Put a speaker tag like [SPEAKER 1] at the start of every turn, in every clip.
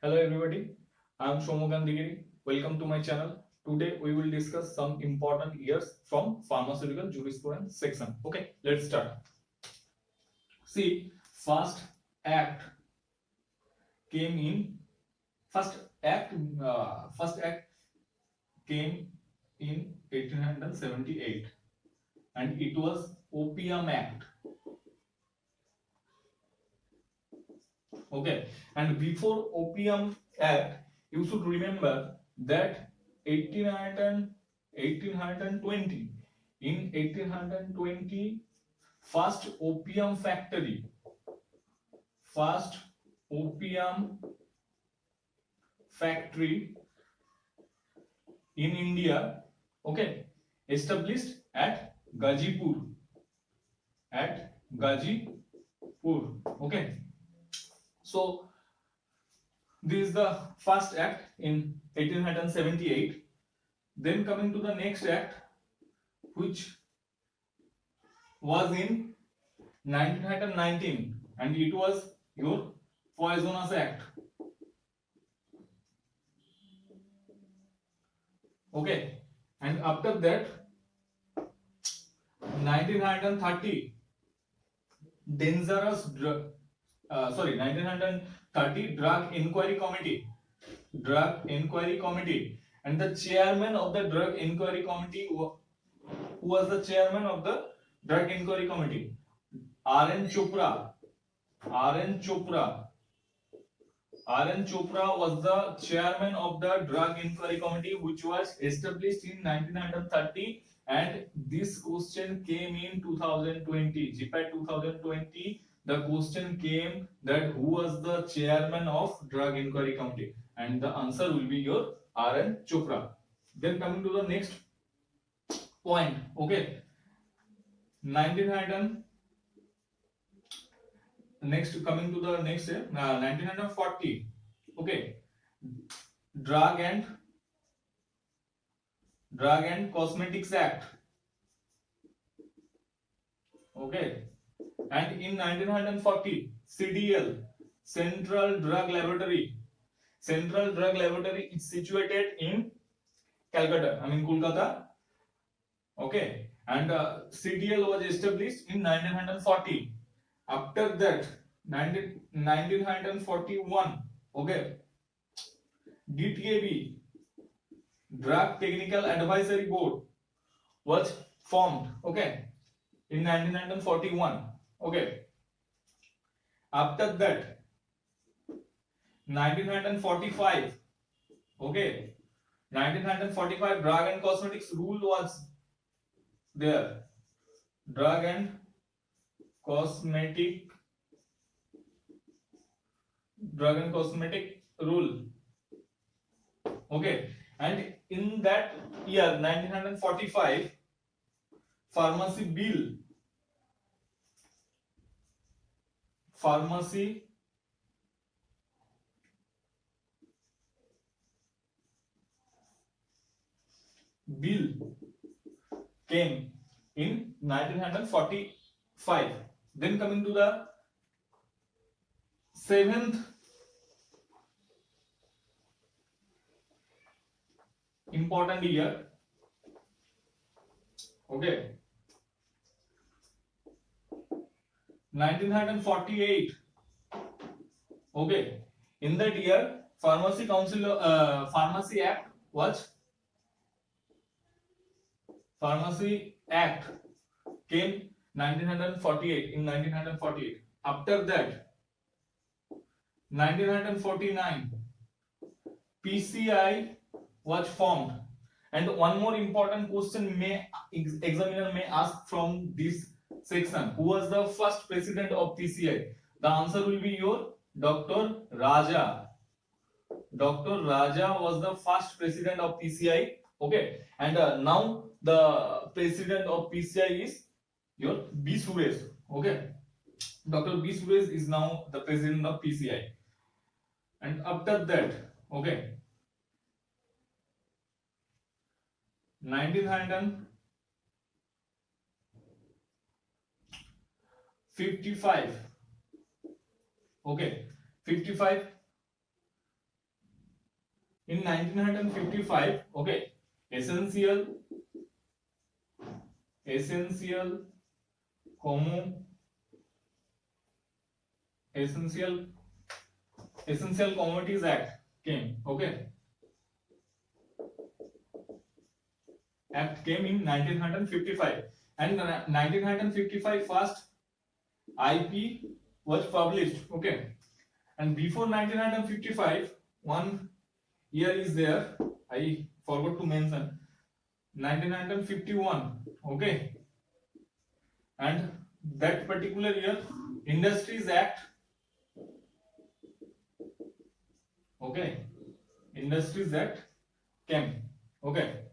[SPEAKER 1] Hello everybody, I am Shomo Gandhigiri. Welcome to my channel. Today we will discuss some important years from pharmaceutical jurisprudence section. Okay, let's start. See, act came in first first act came in 1878 and it was Opium Act. Okay, and before Opium Act, you should remember that 1820 in 1820 first opium factory in India, okay, established at Gazipur, okay. So this is the first act in 1878. Then coming to the next act, which was in 1919, and it was your Poisonous Act. Okay, and after that, 1930, 1930 Drug Inquiry Committee, and the chairman of the Drug Inquiry Committee, who was the chairman of the Drug Inquiry Committee? R.N. Chopra. R.N. Chopra was the chairman of the Drug Inquiry Committee, which was established in 1930, and this question came in 2020. GPAT 2020. The question came that who was the chairman of Drug Inquiry Committee, and the answer will be your R.N. Chopra. Then coming to the next point, okay, 1940. Next, coming to the next year, 1940, okay, Drug and Cosmetics Act, okay, and in 1940, CDL, Central Drug Laboratory is situated in Kolkata, okay, and CDL was established in 1940. After that, 1941, okay, DTAB, Drug Technical Advisory Board, was formed, okay, in 1941, okay. After that, 1945, okay, 1945 Drug and Cosmetics rule was there. Drug and Cosmetic rule, okay, and in that year 1945 pharmacy bill came in 1945. Then coming to the seventh important year, okay, 1948, okay. In that year, Pharmacy Act came 1948 in 1948. After that, 1949 PCI was formed, and one more important question examiner may ask from this section: who was the first president of PCI? The answer will be your Dr. Raja. Dr. Raja was the first president of PCI, okay, and now the president of PCI is your B. Suresh, okay. Dr. B. Suresh is now the president of PCI. And after that, okay, 1955, okay, 55 in 1955, okay, essential essential commodities act came, okay, act came in 1955, and 1955 first IP was published, okay, and before 1955 one year is there, I forgot to mention, 1951, okay, and that particular year Industries Act, okay, Industries Act came, okay.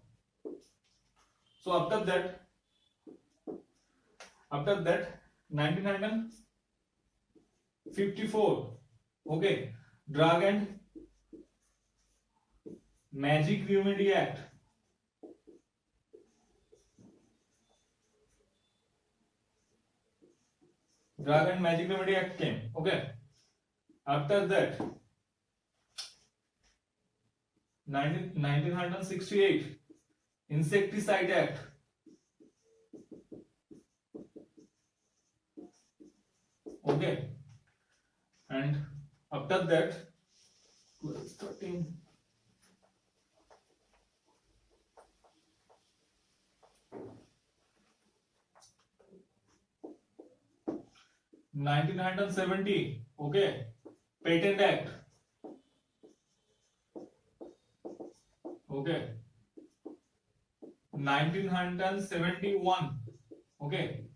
[SPEAKER 1] So after that 1954, okay, Drug and Magic Remedy Act, Drug and Magic Remedy Act came, okay. After that 1968 Insecticide Act, okay, and after that 13 1970, okay, Patent Act, okay, 1971, okay,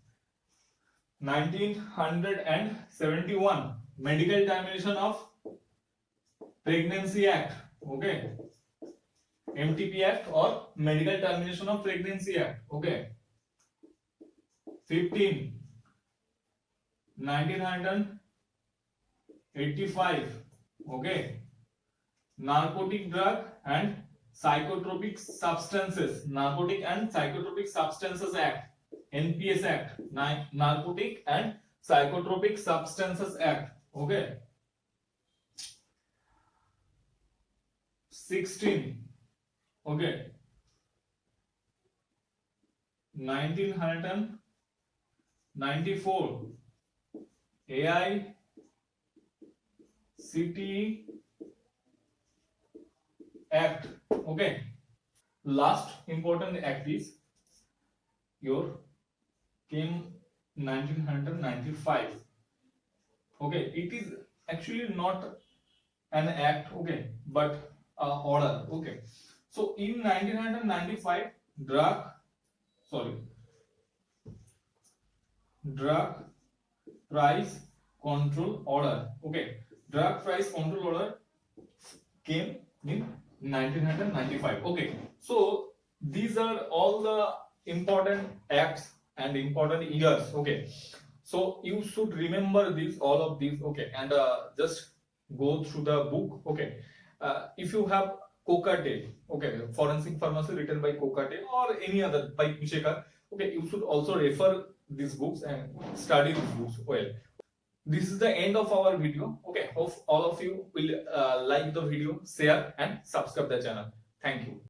[SPEAKER 1] 1971 Medical Termination of Pregnancy Act, okay, MTP Act or Medical Termination of Pregnancy Act, okay. 15 1985, okay, Narcotic Drug and Psychotropic Substances, Narcotic and Psychotropic Substances Act, NPS Act, Narcotic and Psychotropic Substances Act, okay. 16, okay, 1994 AICTE Act, okay. Last important act is your came 1995, okay. It is actually not an act, okay, but order, okay. So in 1995 drug price control order, okay, drug price control order came in 1995, okay. So these are all the important acts and important years, okay. So you should remember these, all of these, okay, and just go through the book, okay. If you have Kokate, okay, Forensic Pharmacy written by Kokate or any other by Kushekar, okay, you should also refer these books and study these books well. This is the end of our video, okay. Hope all of you will like the video, share and subscribe the channel. Thank you.